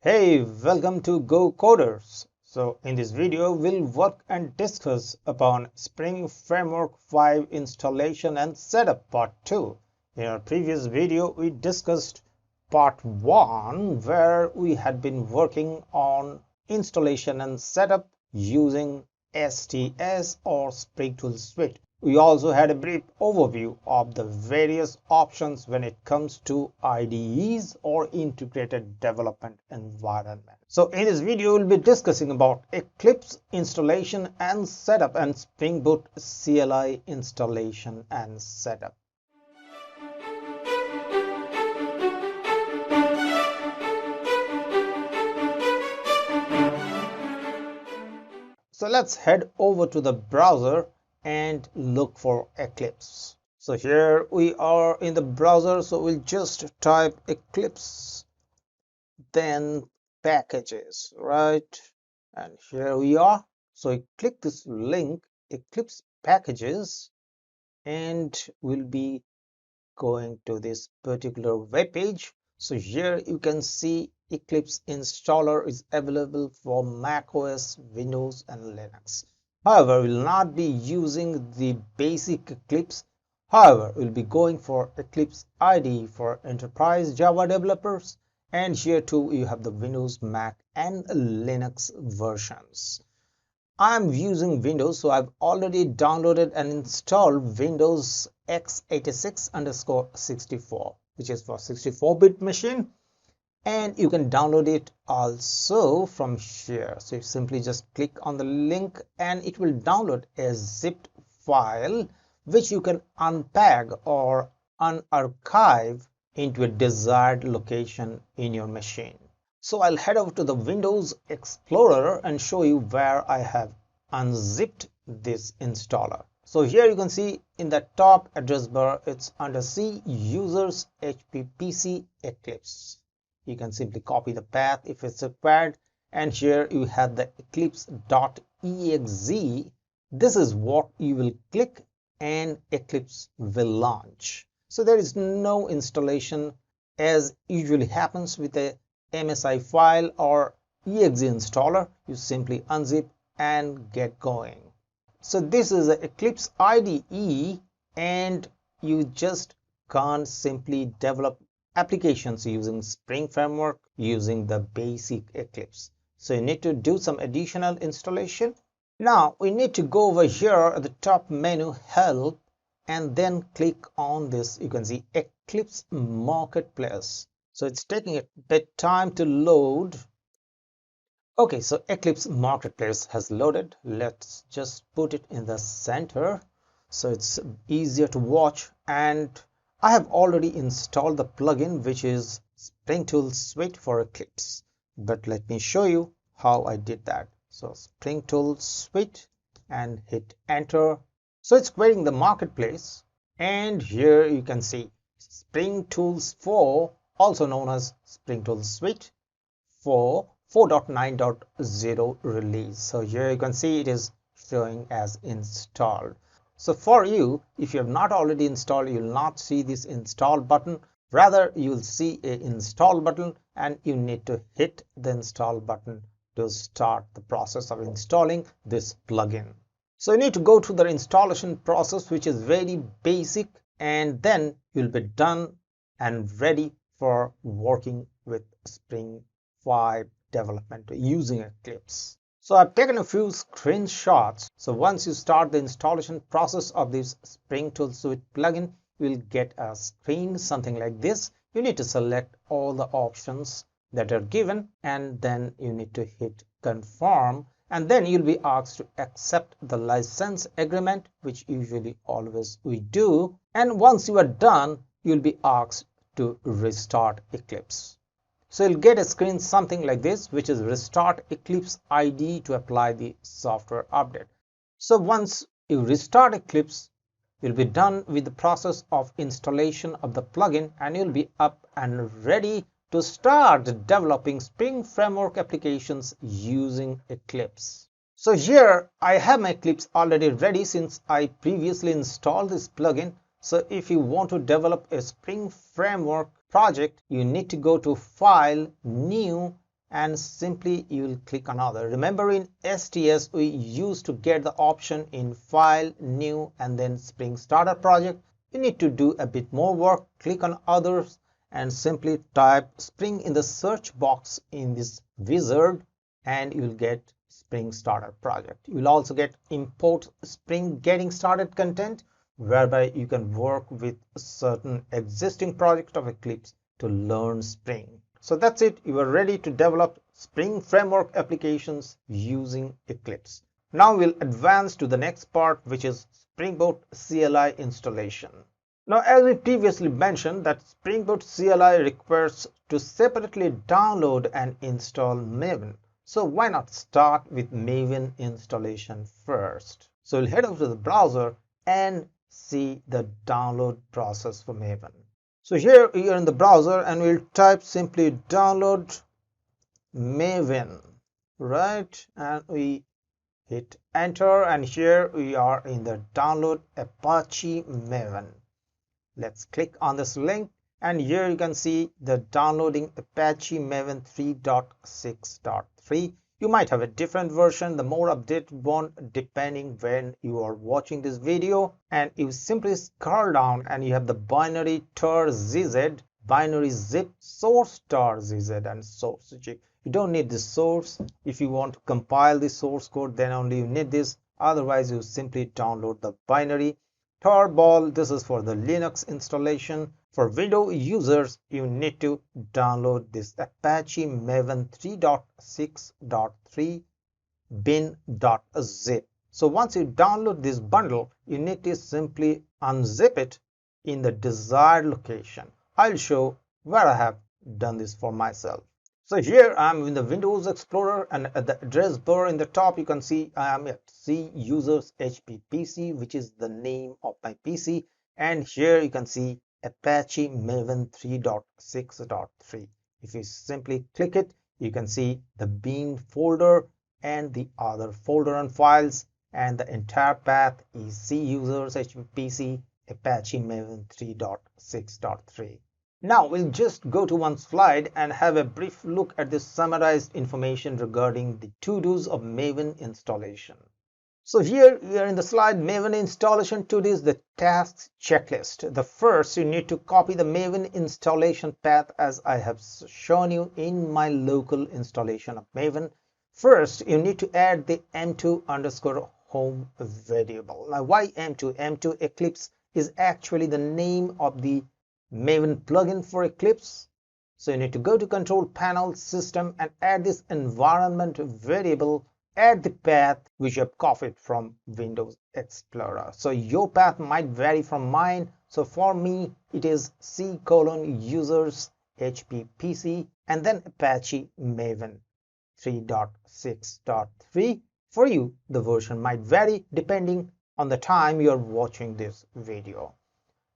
Hey, welcome to GoKoders. So in this video, we'll work and discuss upon Spring Framework 5 installation and setup part 2. In our previous video, we discussed part 1 where we had been working on installation and setup using STS or Spring Tool Suite. We also had a brief overview of the various options when it comes to IDEs or integrated development environment. So in this video, we'll be discussing about Eclipse installation and setup and Spring Boot CLI installation and setup. So let's head over to the browser and look for Eclipse. So here we are in the browser, so we'll just type Eclipse, then packages, right? And here we are. So I click this link, Eclipse packages, and we'll be going to this particular web page. So here you can see Eclipse installer is available for Mac OS, Windows and Linux. However, we'll not be using the basic Eclipse. However, we'll be going for Eclipse IDE for enterprise Java developers, and here too you have the Windows, Mac and Linux versions. I'm using Windows, so I've already downloaded and installed Windows x86_64, which is for 64-bit machine, and you can download it also from here. So you simply just click on the link and it will download a zipped file which you can unpack or unarchive into a desired location in your machine. So I'll head over to the Windows Explorer and show you where I have unzipped this installer. So here you can see in the top address bar, it's under C users HP PC Eclipse. You can simply copy the path if it's required, and here you have the eclipse.exe. This is what you will click and Eclipse will launch. So there is no installation as usually happens with a MSI file or exe installer. You simply unzip and get going. So this is the Eclipse IDE, and you just can't simply develop applications using Spring Framework using the basic Eclipse. So you need to do some additional installation. Now we need to go over here at the top menu, help, and then click on this. You can see Eclipse Marketplace. So it's taking a bit time to load. Okay, so Eclipse Marketplace has loaded. Let's just put it in the center so it's easier to watch. And I have already installed the plugin, which is Spring Tool Suite for Eclipse. But let me show you how I did that. So Spring Tool Suite and hit enter. So it's creating the marketplace, and here you can see Spring Tools 4, also known as Spring Tool Suite for 4.9.0 release. So here you can see it is showing as installed. So for you, if you have not already installed, you will not see this install button. Rather, you will see a install button, and you need to hit the install button to start the process of installing this plugin. So you need to go to the installation process, which is very basic, and then you'll be done and ready for working with Spring 5 development using Eclipse. So I've taken a few screenshots. So once you start the installation process of this Spring Tool Suite plugin, you will get a screen something like this. You need to select all the options that are given, and then you need to hit confirm, and then you'll be asked to accept the license agreement, which usually always we do. And once you are done, you'll be asked to restart Eclipse. So you'll get a screen something like this, which is restart Eclipse IDE to apply the software update. So once you restart Eclipse, you'll be done with the process of installation of the plugin, and you'll be up and ready to start developing Spring Framework applications using Eclipse. So here I have my Eclipse already ready since I previously installed this plugin. So if you want to develop a Spring Framework project, you need to go to File, New, and simply you will click another. Remember, in STS we used to get the option in File, New, and then Spring Starter Project. You need to do a bit more work. Click on Others and simply type Spring in the search box in this wizard, and you will get Spring Starter Project. You will also get Import Spring Getting Started content, whereby you can work with a certain existing project of Eclipse to learn Spring. So that's it. You are ready to develop Spring Framework applications using Eclipse. Now we'll advance to the next part, which is Springboot CLI installation. Now, as we previously mentioned, that Springboot CLI requires to separately download and install Maven. So why not start with Maven installation first? So we'll head over to the browser and see the download process for Maven. So here we are in the browser and we'll type simply download Maven, right? And we hit enter, and here we are in the download Apache Maven. Let's click on this link, and here you can see the downloading Apache Maven 3.6.3. You might have a different version, the more updated one, depending when you are watching this video. And you simply scroll down and you have the binary tar zz, binary zip, source tar zz, and source zip. You don't need the source. If you want to compile the source code, then only you need this. Otherwise, you simply download the binary tarball. This is for the Linux installation. For Windows users, you need to download this Apache Maven 3.6.3 bin.zip. So once you download this bundle, you need to simply unzip it in the desired location. I'll show where I have done this for myself. So here I'm in the Windows Explorer, and at the address bar in the top you can see I am at C users HP PC, which is the name of my PC, and here you can see Apache Maven 3.6.3. If you simply click it, you can see the bin folder and the other folder and files, and the entire path is C users HP PC Apache Maven 3.6.3. Now we'll just go to one slide and have a brief look at the summarized information regarding the to-dos of Maven installation. So here we are in the slide Maven installation to-dos, the tasks checklist. The first, you need to copy the Maven installation path as I have shown you in my local installation of Maven. First, you need to add the m2_home variable. Now why m2? M2 Eclipse is actually the name of the Maven plugin for Eclipse. So you need to go to Control Panel, System, and add this environment variable. Add the path which you have copied from Windows Explorer. So your path might vary from mine. So for me, it is C:users HP PC and then Apache Maven 3.6.3. For you, the version might vary depending on the time you are watching this video.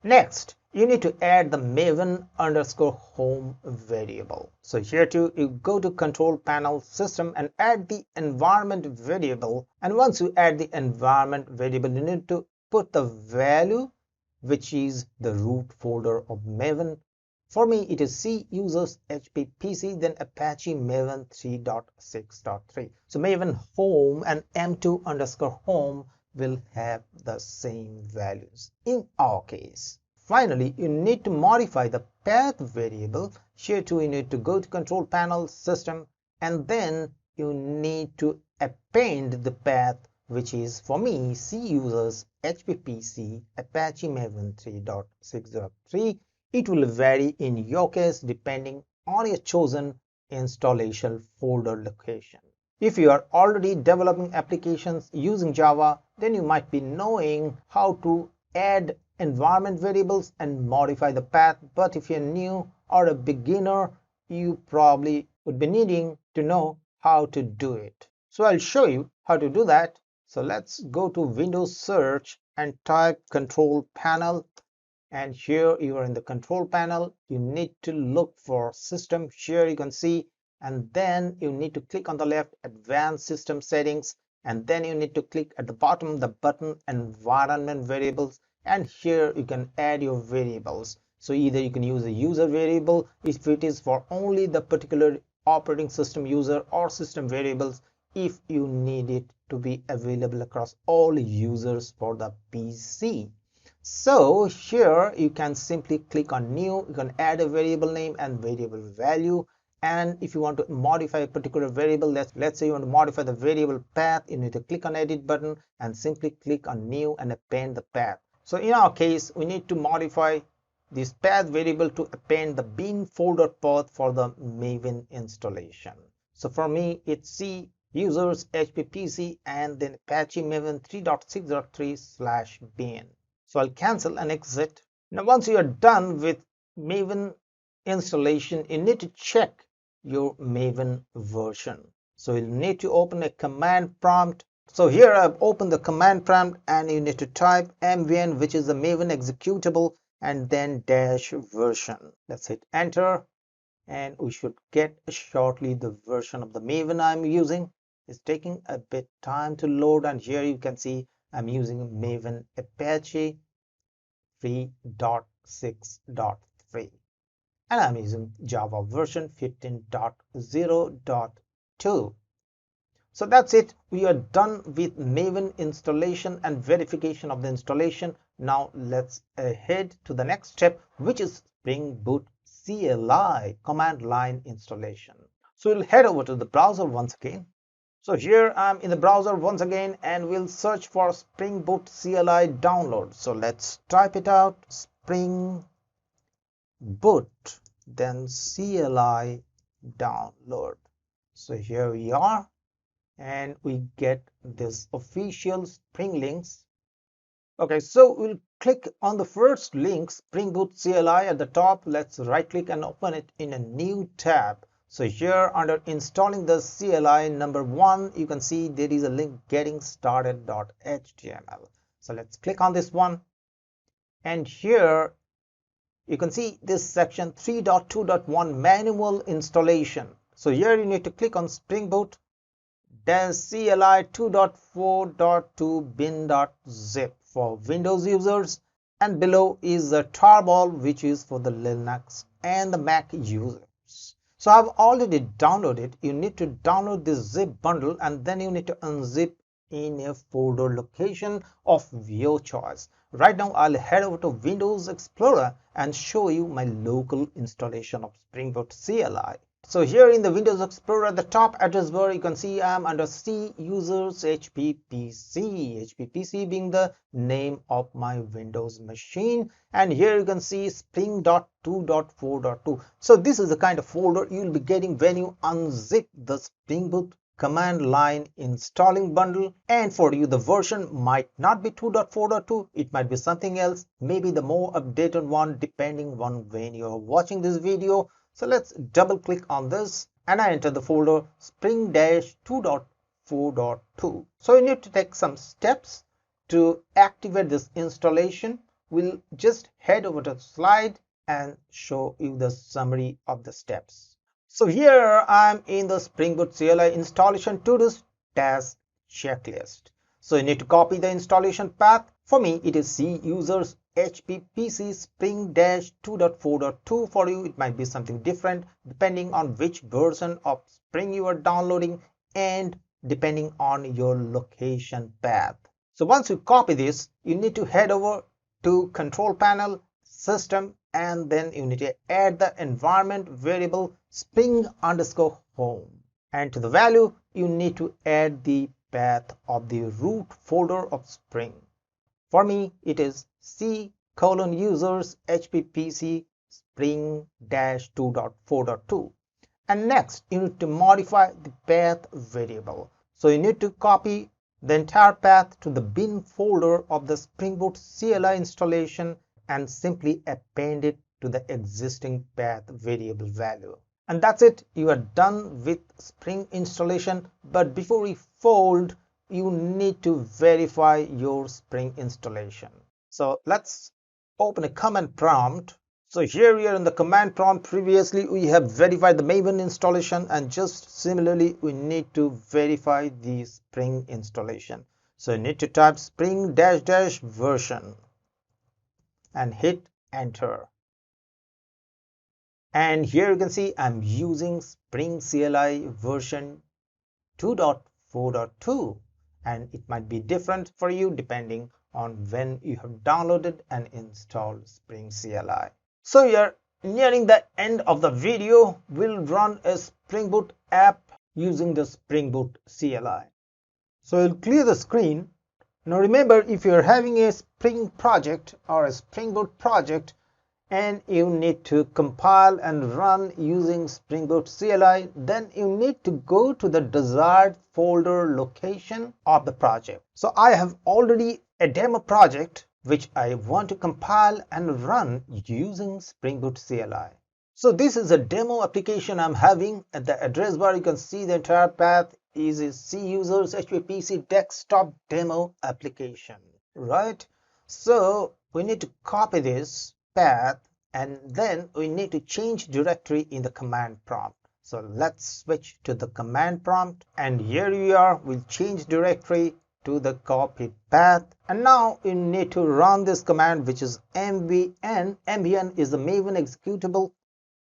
Next, you need to add the Maven_home variable. So here too, you go to Control Panel, System, and add the environment variable. And once you add the environment variable, you need to put the value, which is the root folder of Maven. For me, it is C users HP PC, then Apache Maven 3.6.3. So Maven home and m2_home will have the same values in our case. Finally, you need to modify the path variable. Here too, you need to go to Control Panel, System, and then you need to append the path, which is for me C users HP PC Apache Maven 3.6.3. It will vary in your case depending on your chosen installation folder location. If you are already developing applications using Java, then you might be knowing how to add environment variables and modify the path. But if you're new or a beginner, you probably would be needing to know how to do it. So I'll show you how to do that. So let's go to Windows Search and type Control Panel. And here you are in the Control Panel. You need to look for System. Here you can see, and then you need to click on the left Advanced System Settings, and then you need to click at the bottom the button Environment Variables, and here you can add your variables. So either you can use a user variable if it is for only the particular operating system user or system variables if you need it to be available across all users for the PC. So here you can simply click on new, you can add a variable name and variable value. And if you want to modify a particular variable, let's say you want to modify the variable path, you need to click on edit button and simply click on new and append the path. So in our case, we need to modify this path variable to append the bin folder path for the Maven installation. So for me, it's C users HPPC and then Apache Maven 3.6.3/bin. So I'll cancel and exit. Now once you are done with Maven installation, you need to check your Maven version. So you'll need to open a command prompt. So here I've opened the command prompt and you need to type mvn, which is the Maven executable, and then -version. Let's hit enter and we should get shortly the version of the Maven I'm using. It's taking a bit time to load, and here you can see I'm using Maven Apache 3.6.3 and I'm using Java version 15.0.2. So that's it. We are done with Maven installation and verification of the installation. Now let's head to the next step, which is Spring Boot CLI, command line installation. So we'll head over to the browser once again. So here I'm in the browser once again and we'll search for Spring Boot CLI download. So let's type it out, Spring Boot, then CLI download. So here we are and we get this official Spring links. Okay, so we'll click on the first link, Spring Boot CLI at the top. Let's right click and open it in a new tab. So here under installing the CLI number 1, you can see there is a link getting started.html. So let's click on this one. And here you can see this section 3.2.1 manual installation. So here you need to click on Spring Boot, then CLI 2.4.2 bin.zip for Windows users, and below is the tarball, which is for the Linux and the Mac users. So I've already downloaded. You need to download this zip bundle and then you need to unzip in a folder location of your choice. Right now I'll head over to Windows Explorer and show you my local installation of Spring Boot CLI. So here in the Windows Explorer at the top address bar, you can see I'm under C users HPPC, HPPC being the name of my Windows machine, and here you can see Spring.2.4.2. So this is the kind of folder you'll be getting when you unzip the Spring Boot command line installing bundle. And for you, the version might not be 2.4.2, it might be something else, maybe the more updated one depending on when you're watching this video. So let's double click on this and I enter the folder Spring-2.4.2. So you need to take some steps to activate this installation. We'll just head over to the slide and show you the summary of the steps. So here I'm in the Spring Boot CLI installation to-do task checklist. So you need to copy the installation path. For me, it is C users HPPC Spring-2.4.2. For you, it might be something different depending on which version of Spring you are downloading and depending on your location path. So once you copy this, you need to head over to Control Panel, System, and then you need to add the environment variable Spring_home. And to the value, you need to add the path of the root folder of Spring. For me, it is C:users HPPC Spring-2.4.2. And next, you need to modify the path variable. So you need to copy the entire path to the bin folder of the Spring Boot CLI installation and simply append it to the existing path variable value. And that's it. You are done with Spring installation. But before we fold, you need to verify your Spring installation. So let's open a command prompt. So here we are in the command prompt. Previously we have verified the Maven installation, and just similarly we need to verify the Spring installation. So you need to type Spring-version and hit enter. And here you can see I'm using Spring CLI version 2.4.2, and it might be different for you depending on when you have downloaded and installed Spring CLI. So you're nearing the end of the video. We'll run a Spring Boot app using the Spring Boot CLI. So I'll clear the screen. Now remember, if you're having a Spring project or a Spring Boot project and you need to compile and run using Spring Boot CLI, then you need to go to the desired folder location of the project. So I have already a demo project which I want to compile and run using Spring Boot CLI. So this is a demo application I'm having. At the address bar, you can see the entire path is a C users HPPC desktop demo application, right? So we need to copy this path and then we need to change directory in the command prompt. So let's switch to the command prompt, and here we are. We'll change directory to the copied path, and now you need to run this command, which is mvn. Mvn is the Maven executable,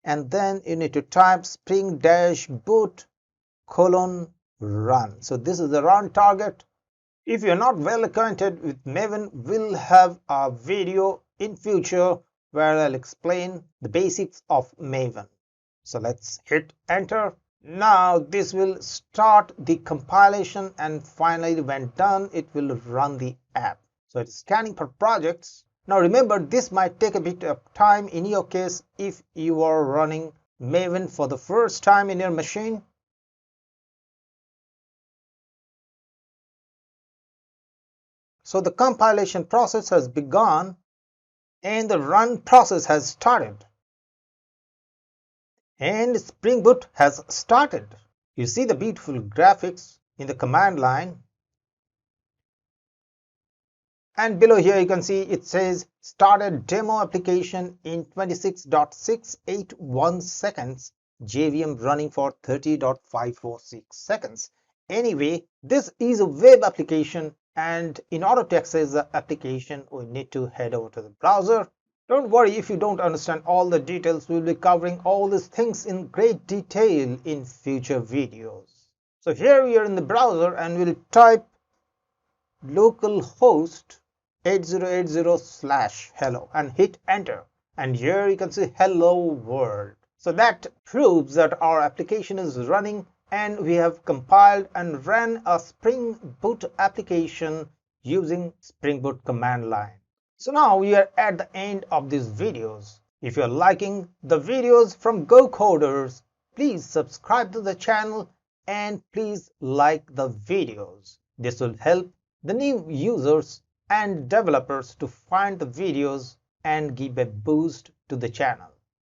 and then you need to type spring-boot : run. So this is the run target. If you're not well acquainted with Maven, we'll have a video in future where I'll explain the basics of Maven. So let's hit enter. Now this will start the compilation, and finally when done it will run the app. So it's scanning for projects. Now remember, this might take a bit of time in your case if you are running Maven for the first time in your machine. So the compilation process has begun and the run process has started. And Spring Boot has started. You see the beautiful graphics in the command line. And below here you can see it says started demo application in 26.681 seconds, JVM running for 30.546 seconds. Anyway, this is a web application, and in order to access the application we need to head over to the browser. Don't worry if you don't understand all the details. We'll be covering all these things in great detail in future videos. So here we are in the browser and we'll type localhost 8080/hello and hit enter. And here you can see hello world. So that proves that our application is running and we have compiled and ran a Spring Boot application using Spring Boot command line. So now we are at the end of these videos. If you're liking the videos from GoKoders, please subscribe to the channel and please like the videos. This will help the new users and developers to find the videos and give a boost to the channel.